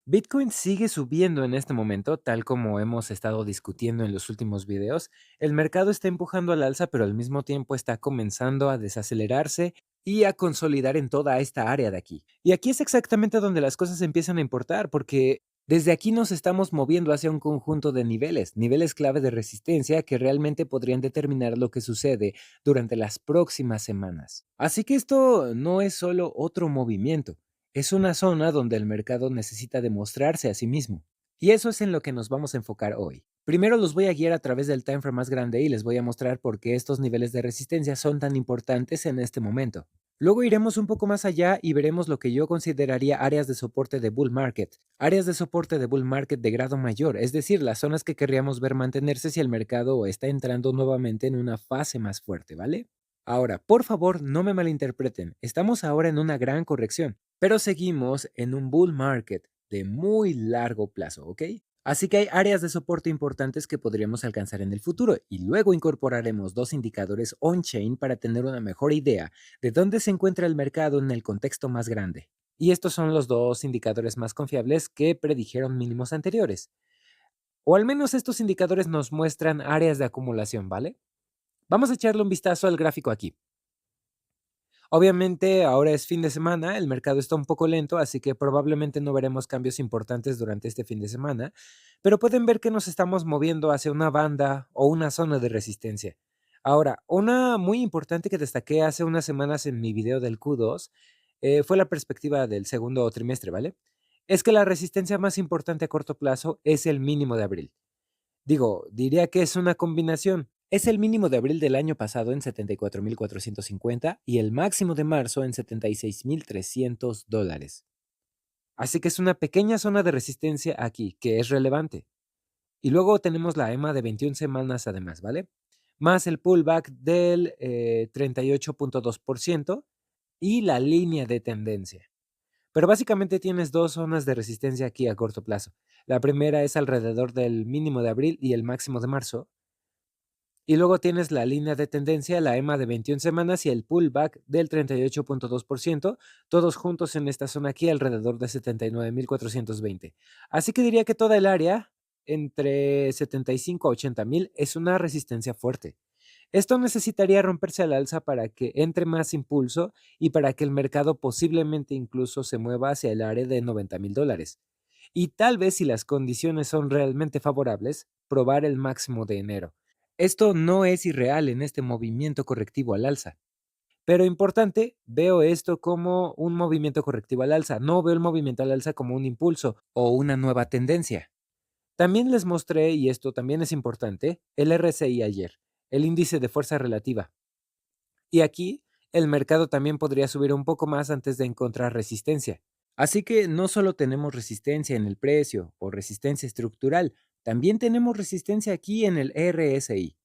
Bitcoin sigue subiendo en este momento, tal como hemos estado discutiendo en los últimos videos. El mercado está empujando al alza, pero al mismo tiempo está comenzando a desacelerarse y a consolidar en toda esta área de aquí. Y aquí es exactamente donde las cosas empiezan a importar, porque desde aquí nos estamos moviendo hacia un conjunto de niveles, niveles clave de resistencia que realmente podrían determinar lo que sucede durante las próximas semanas. Así que esto no es solo otro movimiento. Es una zona donde el mercado necesita demostrarse a sí mismo. Y eso es en lo que nos vamos a enfocar hoy. Primero los voy a guiar a través del timeframe más grande y les voy a mostrar por qué estos niveles de resistencia son tan importantes en este momento. Luego iremos un poco más allá y veremos lo que yo consideraría áreas de soporte de bull market. Áreas de soporte de bull market de grado mayor, es decir, las zonas que querríamos ver mantenerse si el mercado está entrando nuevamente en una fase más fuerte, ¿vale? Ahora, por favor, no me malinterpreten, estamos ahora en una gran corrección, pero seguimos en un bull market de muy largo plazo, ¿ok? Así que hay áreas de soporte importantes que podríamos alcanzar en el futuro y luego incorporaremos dos indicadores on-chain para tener una mejor idea de dónde se encuentra el mercado en el contexto más grande. Y estos son los dos indicadores más confiables que predijeron mínimos anteriores. O al menos estos indicadores nos muestran áreas de acumulación, ¿vale? Vamos a echarle un vistazo al gráfico aquí. Obviamente, ahora es fin de semana, el mercado está un poco lento, así que probablemente no veremos cambios importantes durante este fin de semana, pero pueden ver que nos estamos moviendo hacia una banda o una zona de resistencia. Ahora, una muy importante que destaqué hace unas semanas en mi video del Q2 fue la perspectiva del segundo trimestre, ¿vale? Es que la resistencia más importante a corto plazo es el mínimo de abril. Diría que es una combinación. Es el mínimo de abril del año pasado en 74.450 y el máximo de marzo en $76.300. Así que es una pequeña zona de resistencia aquí, que es relevante. Y luego tenemos la EMA de 21 semanas además, ¿vale? Más el pullback del 38.2% y la línea de tendencia. Pero básicamente tienes dos zonas de resistencia aquí a corto plazo. La primera es alrededor del mínimo de abril y el máximo de marzo. Y luego tienes la línea de tendencia, la EMA de 21 semanas y el pullback del 38.2%, todos juntos en esta zona aquí alrededor de 79.420. Así que diría que toda el área entre 75 a 80.000 es una resistencia fuerte. Esto necesitaría romperse al alza para que entre más impulso y para que el mercado posiblemente incluso se mueva hacia el área de $90.000. Y tal vez si las condiciones son realmente favorables, probar el máximo de enero. Esto no es irreal en este movimiento correctivo al alza. Pero importante, veo esto como un movimiento correctivo al alza. No veo el movimiento al alza como un impulso o una nueva tendencia. También les mostré, y esto también es importante, el RSI ayer, el índice de fuerza relativa. Y aquí el mercado también podría subir un poco más antes de encontrar resistencia. Así que no solo tenemos resistencia en el precio o resistencia estructural, también tenemos resistencia aquí en el RSI.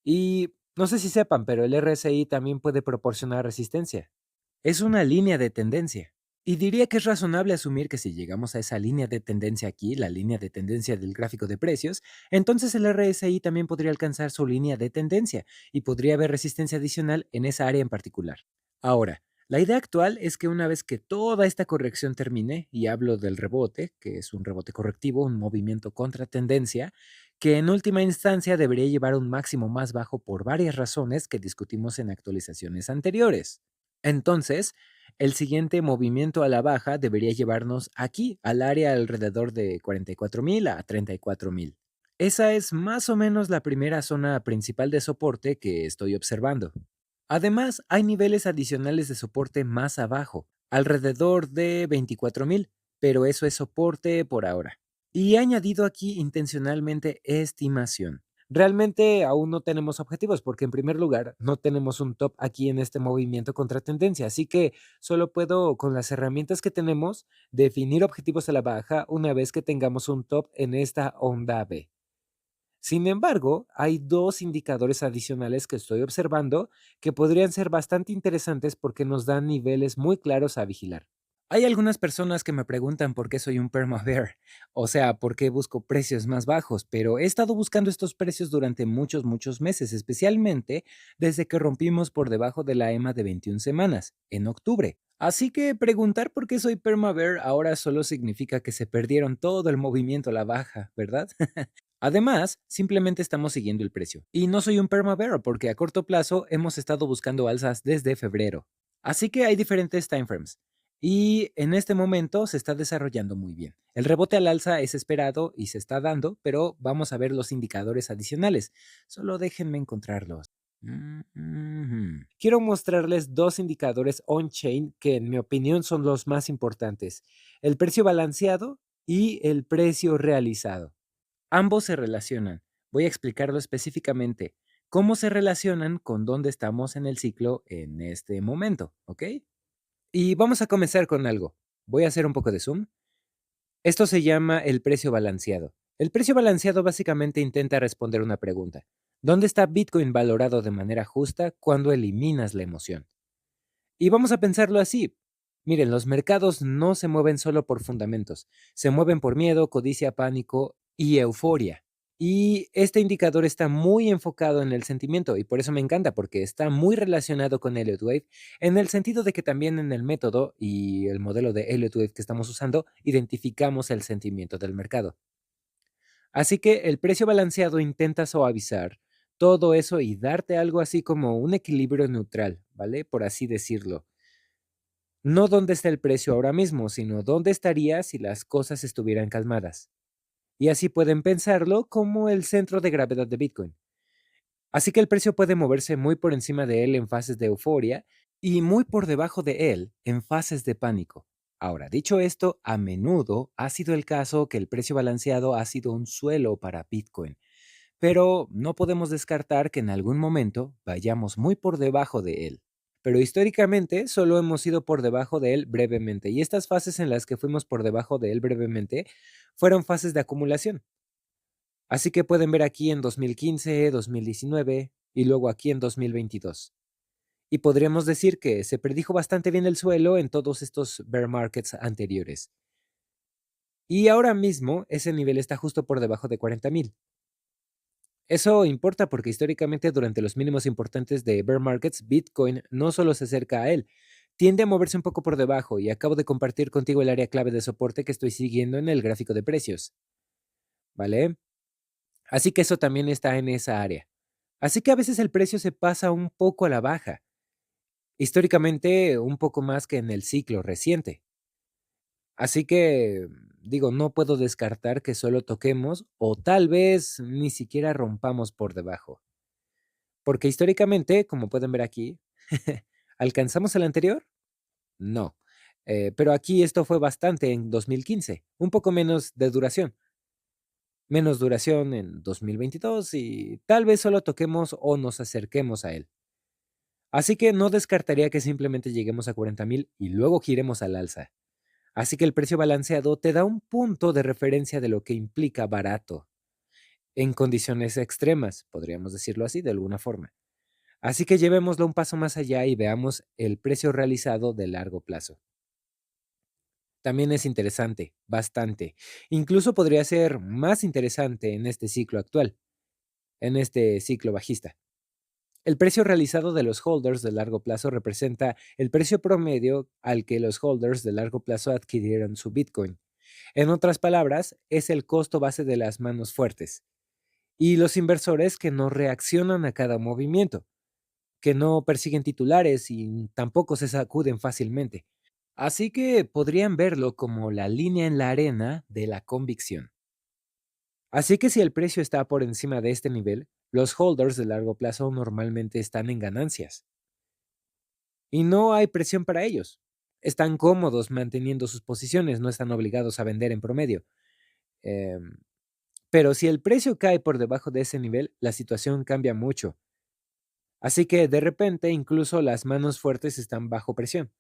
Y no sé si sepan, pero el RSI también puede proporcionar resistencia. Es una línea de tendencia. Y diría que es razonable asumir que si llegamos a esa línea de tendencia aquí, la línea de tendencia del gráfico de precios, entonces el RSI también podría alcanzar su línea de tendencia y podría haber resistencia adicional en esa área en particular. Ahora, la idea actual es que una vez que toda esta corrección termine, y hablo del rebote, que es un rebote correctivo, un movimiento contra tendencia, que en última instancia debería llevar a un máximo más bajo por varias razones que discutimos en actualizaciones anteriores. Entonces, el siguiente movimiento a la baja debería llevarnos aquí, al área alrededor de 44.000 a 34.000. Esa es más o menos la primera zona principal de soporte que estoy observando. Además, hay niveles adicionales de soporte más abajo, alrededor de 24.000, pero eso es soporte por ahora. Y he añadido aquí intencionalmente estimación. Realmente aún no tenemos objetivos porque en primer lugar no tenemos un top aquí en este movimiento contra tendencia, así que solo puedo con las herramientas que tenemos definir objetivos a la baja una vez que tengamos un top en esta onda B. Sin embargo, hay dos indicadores adicionales que estoy observando que podrían ser bastante interesantes porque nos dan niveles muy claros a vigilar. Hay algunas personas que me preguntan por qué soy un perma bear, o sea, por qué busco precios más bajos, pero he estado buscando estos precios durante muchos meses, especialmente desde que rompimos por debajo de la EMA de 21 semanas, en octubre. Así que preguntar por qué soy perma bear ahora solo significa que se perdieron todo el movimiento a la baja, ¿verdad? Además, simplemente estamos siguiendo el precio. Y no soy un perma bear porque a corto plazo hemos estado buscando alzas desde febrero. Así que hay diferentes timeframes. Y en este momento se está desarrollando muy bien. El rebote al alza es esperado y se está dando, pero vamos a ver los indicadores adicionales. Solo déjenme encontrarlos. Quiero mostrarles dos indicadores on-chain que en mi opinión son los más importantes. El precio balanceado y el precio realizado. Ambos se relacionan. Voy a explicarlo específicamente. ¿Cómo se relacionan con dónde estamos en el ciclo en este momento? ¿Ok? Y vamos a comenzar con algo. Voy a hacer un poco de zoom. Esto se llama el precio balanceado. El precio balanceado básicamente intenta responder una pregunta. ¿Dónde está Bitcoin valorado de manera justa cuando eliminas la emoción? Y vamos a pensarlo así. Miren, los mercados no se mueven solo por fundamentos, se mueven por miedo, codicia, pánico y euforia. Y este indicador está muy enfocado en el sentimiento y por eso me encanta, porque está muy relacionado con Elliott Wave, en el sentido de que también en el método y el modelo de Elliott Wave que estamos usando, identificamos el sentimiento del mercado. Así que el precio balanceado intenta suavizar todo eso y darte algo así como un equilibrio neutral, ¿vale? Por así decirlo. No dónde está el precio ahora mismo, sino dónde estaría si las cosas estuvieran calmadas. Y así pueden pensarlo como el centro de gravedad de Bitcoin. Así que el precio puede moverse muy por encima de él en fases de euforia y muy por debajo de él en fases de pánico. Ahora, dicho esto, a menudo ha sido el caso que el precio balanceado ha sido un suelo para Bitcoin, pero no podemos descartar que en algún momento vayamos muy por debajo de él. Pero históricamente solo hemos ido por debajo de él brevemente, y estas fases en las que fuimos por debajo de él brevemente fueron fases de acumulación. Así que pueden ver aquí en 2015, 2019 y luego aquí en 2022. Y podríamos decir que se predijo bastante bien el suelo en todos estos bear markets anteriores. Y ahora mismo ese nivel está justo por debajo de 40,000. Eso importa porque históricamente durante los mínimos importantes de bear markets, Bitcoin no solo se acerca a él, tiende a moverse un poco por debajo y acabo de compartir contigo el área clave de soporte que estoy siguiendo en el gráfico de precios, ¿vale? Así que eso también está en esa área. Así que a veces el precio se pasa un poco a la baja, históricamente un poco más que en el ciclo reciente. Así que, digo, no puedo descartar que solo toquemos o tal vez ni siquiera rompamos por debajo. Porque históricamente, como pueden ver aquí, ¿alcanzamos el anterior? No. Pero aquí esto fue bastante en 2015, un poco menos de duración. Menos duración en 2022 y tal vez solo toquemos o nos acerquemos a él. Así que no descartaría que simplemente lleguemos a 40,000 y luego giremos al alza. Así que el precio balanceado te da un punto de referencia de lo que implica barato, en condiciones extremas, podríamos decirlo así de alguna forma. Así que llevémoslo un paso más allá y veamos el precio realizado de largo plazo. También es interesante, bastante. Incluso podría ser más interesante en este ciclo actual, en este ciclo bajista. El precio realizado de los holders de largo plazo representa el precio promedio al que los holders de largo plazo adquirieron su Bitcoin. En otras palabras, es el costo base de las manos fuertes. Y los inversores que no reaccionan a cada movimiento, que no persiguen titulares y tampoco se sacuden fácilmente. Así que podrían verlo como la línea en la arena de la convicción. Así que si el precio está por encima de este nivel, los holders de largo plazo normalmente están en ganancias. Y no hay presión para ellos. Están cómodos manteniendo sus posiciones, no están obligados a vender en promedio. Em, pero si el precio cae por debajo de ese nivel, la situación cambia mucho. Así que de repente incluso las manos fuertes están bajo presión.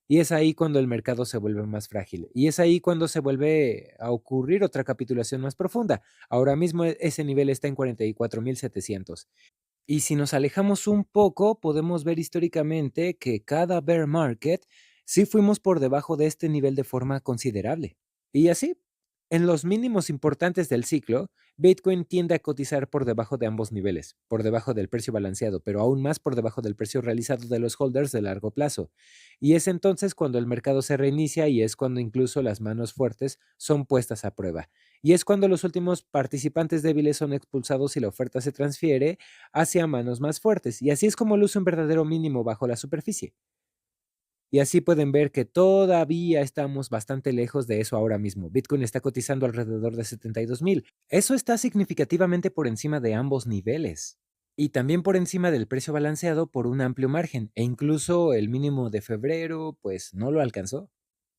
Y es ahí cuando el mercado se vuelve más frágil. Y es ahí cuando se vuelve a ocurrir otra capitulación más profunda. Ahora mismo ese nivel está en 44,700. Y si nos alejamos un poco, podemos ver históricamente que cada bear market Sí fuimos por debajo de este nivel de forma considerable. Y así, en los mínimos importantes del ciclo, Bitcoin tiende a cotizar por debajo de ambos niveles, por debajo del precio balanceado, pero aún más por debajo del precio realizado de los holders de largo plazo. Y es entonces cuando el mercado se reinicia y es cuando incluso las manos fuertes son puestas a prueba. Y es cuando los últimos participantes débiles son expulsados y la oferta se transfiere hacia manos más fuertes. Y así es como luce un verdadero mínimo bajo la superficie. Y así pueden ver que todavía estamos bastante lejos de eso ahora mismo. Bitcoin está cotizando alrededor de 72,000. Eso está significativamente por encima de ambos niveles. Y también por encima del precio balanceado por un amplio margen. E incluso el mínimo de febrero, pues no lo alcanzó.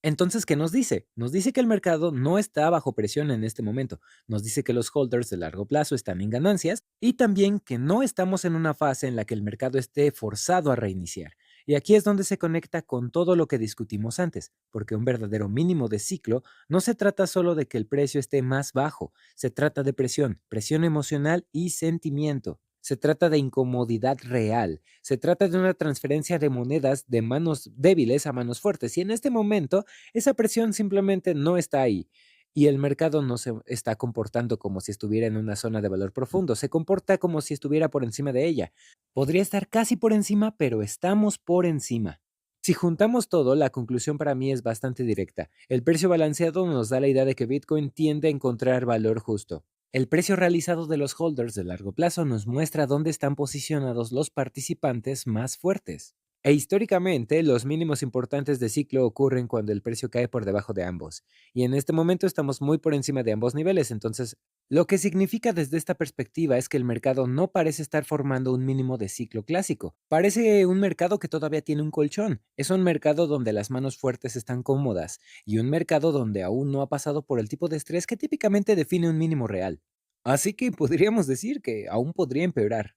Entonces, ¿qué nos dice? Nos dice que el mercado no está bajo presión en este momento. Nos dice que los holders de largo plazo están en ganancias y también que no estamos en una fase en la que el mercado esté forzado a reiniciar. Y aquí es donde se conecta con todo lo que discutimos antes, porque un verdadero mínimo de ciclo no se trata solo de que el precio esté más bajo, se trata de presión, presión emocional y sentimiento. Se trata de incomodidad real. Se trata de una transferencia de monedas de manos débiles a manos fuertes. Y en este momento, esa presión simplemente no está ahí. Y el mercado no se está comportando como si estuviera en una zona de valor profundo. Se comporta como si estuviera por encima de ella. Podría estar casi por encima, pero estamos por encima. Si juntamos todo, la conclusión para mí es bastante directa. El precio balanceado nos da la idea de que Bitcoin tiende a encontrar valor justo. El precio realizado de los holders de largo plazo nos muestra dónde están posicionados los participantes más fuertes. E históricamente, los mínimos importantes de ciclo ocurren cuando el precio cae por debajo de ambos. Y en este momento estamos muy por encima de ambos niveles, entonces lo que significa desde esta perspectiva es que el mercado no parece estar formando un mínimo de ciclo clásico. Parece un mercado que todavía tiene un colchón. Es un mercado donde las manos fuertes están cómodas y un mercado donde aún no ha pasado por el tipo de estrés que típicamente define un mínimo real. Así que podríamos decir que aún podría empeorar.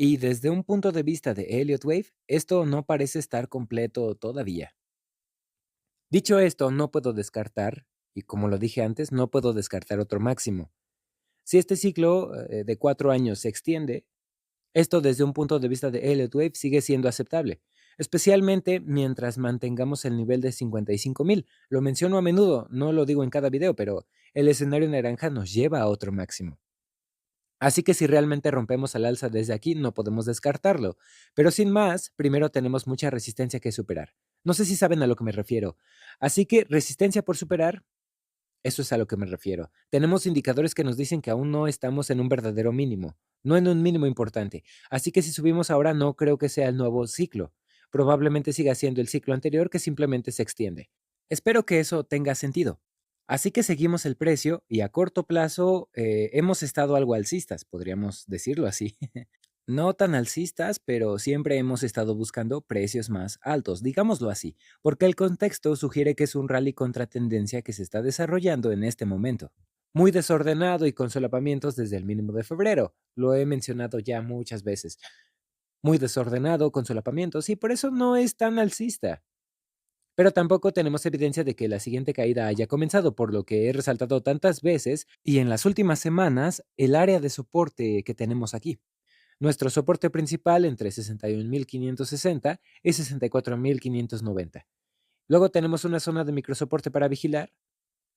Y desde un punto de vista de Elliott Wave, esto no parece estar completo todavía. Dicho esto, no puedo descartar, y como lo dije antes, no puedo descartar otro máximo. Si este ciclo de 4 años se extiende, esto desde un punto de vista de Elliott Wave sigue siendo aceptable, especialmente mientras mantengamos el nivel de 55,000. Lo menciono a menudo, no lo digo en cada video, pero el escenario naranja nos lleva a otro máximo. Así que si realmente rompemos al alza desde aquí, no podemos descartarlo. Pero sin más, primero tenemos mucha resistencia que superar. No sé si saben a lo que me refiero. Así que resistencia por superar, eso es a lo que me refiero. Tenemos indicadores que nos dicen que aún no estamos en un verdadero mínimo, no en un mínimo importante. Así que si subimos ahora, no creo que sea el nuevo ciclo. Probablemente siga siendo el ciclo anterior que simplemente se extiende. Espero que eso tenga sentido. Así que seguimos el precio y a corto plazo hemos estado algo alcistas, podríamos decirlo así. No tan alcistas, pero siempre hemos estado buscando precios más altos, digámoslo así, porque el contexto sugiere que es un rally contra tendencia que se está desarrollando en este momento. Muy desordenado y con solapamientos desde el mínimo de febrero, lo he mencionado ya muchas veces. Muy desordenado, con solapamientos, y por eso no es tan alcista. Pero tampoco tenemos evidencia de que la siguiente caída haya comenzado, por lo que he resaltado tantas veces y en las últimas semanas el área de soporte que tenemos aquí. Nuestro soporte principal entre 61,560 y 64,590. Luego tenemos una zona de microsoporte para vigilar.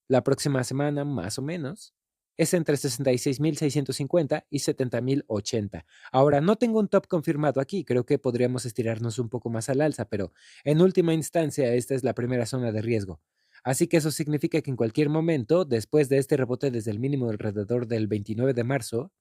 La próxima semana, más o menos, es entre 66,650 y 70,080. Ahora, no tengo un top confirmado aquí, creo que podríamos estirarnos un poco más al alza, pero en última instancia esta es la primera zona de riesgo. Así que eso significa que en cualquier momento, después de este rebote desde el mínimo alrededor del 29 de marzo,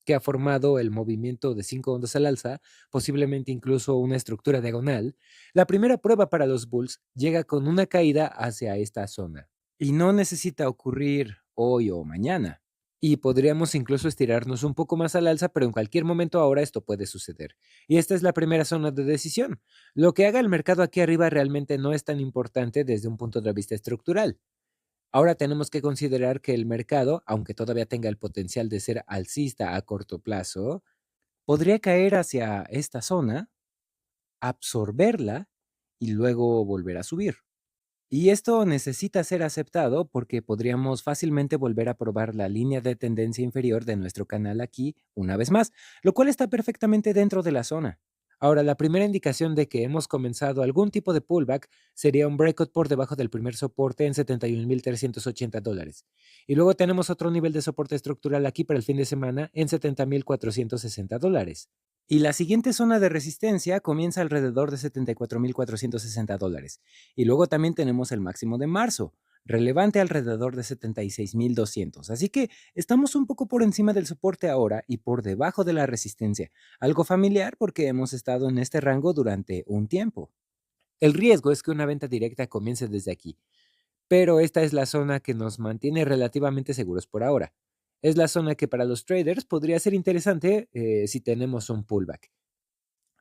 que ha formado el movimiento de 5 ondas al alza, posiblemente incluso una estructura diagonal, la primera prueba para los bulls llega con una caída hacia esta zona. Y no necesita ocurrir hoy o mañana. Y podríamos incluso estirarnos un poco más al alza, pero en cualquier momento ahora esto puede suceder. Y esta es la primera zona de decisión. Lo que haga el mercado aquí arriba realmente no es tan importante desde un punto de vista estructural. Ahora tenemos que considerar que el mercado, aunque todavía tenga el potencial de ser alcista a corto plazo, podría caer hacia esta zona, absorberla y luego volver a subir. Y esto necesita ser aceptado porque podríamos fácilmente volver a probar la línea de tendencia inferior de nuestro canal aquí una vez más, lo cual está perfectamente dentro de la zona. Ahora, la primera indicación de que hemos comenzado algún tipo de pullback sería un breakout por debajo del primer soporte en $71,380. Y luego tenemos otro nivel de soporte estructural aquí para el fin de semana en $70,460. Y la siguiente zona de resistencia comienza alrededor de $74,460. Y luego también tenemos el máximo de marzo, relevante alrededor de 76,200. Así que estamos un poco por encima del soporte ahora y por debajo de la resistencia, algo familiar porque hemos estado en este rango durante un tiempo. El riesgo es que una venta directa comience desde aquí, pero esta es la zona que nos mantiene relativamente seguros por ahora. Es la zona que para los traders podría ser interesante si tenemos un pullback.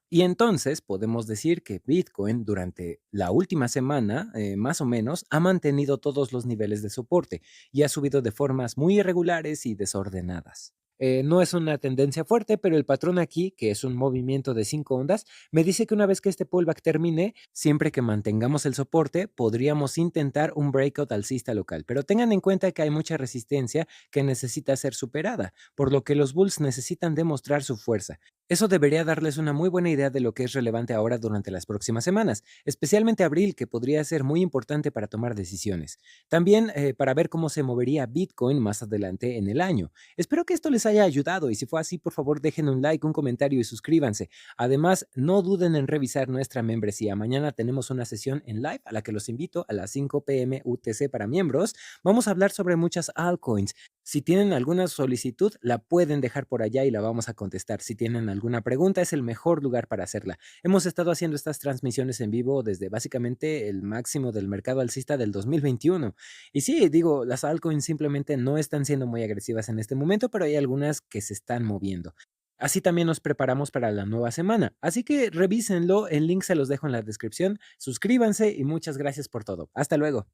Y entonces podemos decir que Bitcoin durante la última semana, más o menos, ha mantenido todos los niveles de soporte y ha subido de formas muy irregulares y desordenadas. No es una tendencia fuerte, pero el patrón aquí, que es un movimiento de 5 ondas, me dice que una vez que este pullback termine, siempre que mantengamos el soporte, podríamos intentar un breakout alcista local. Pero tengan en cuenta que hay mucha resistencia que necesita ser superada, por lo que los bulls necesitan demostrar su fuerza. Eso debería darles una muy buena idea de lo que es relevante ahora durante las próximas semanas, especialmente abril, que podría ser muy importante para tomar decisiones. También para ver cómo se movería Bitcoin más adelante en el año. Espero que esto les haya ayudado y si fue así, por favor dejen un like, un comentario y suscríbanse. Además, no duden en revisar nuestra membresía. Mañana tenemos una sesión en live a la que los invito a las 5 p.m. UTC para miembros. Vamos a hablar sobre muchas altcoins. Si tienen alguna solicitud, la pueden dejar por allá y la vamos a contestar. Si tienen alguna pregunta, es el mejor lugar para hacerla. Hemos estado haciendo estas transmisiones en vivo desde básicamente el máximo del mercado alcista del 2021. Y sí, digo, las altcoins simplemente no están siendo muy agresivas en este momento, pero hay algunas que se están moviendo. Así también nos preparamos para la nueva semana. Así que revísenlo, el link se los dejo en la descripción. Suscríbanse y muchas gracias por todo. Hasta luego.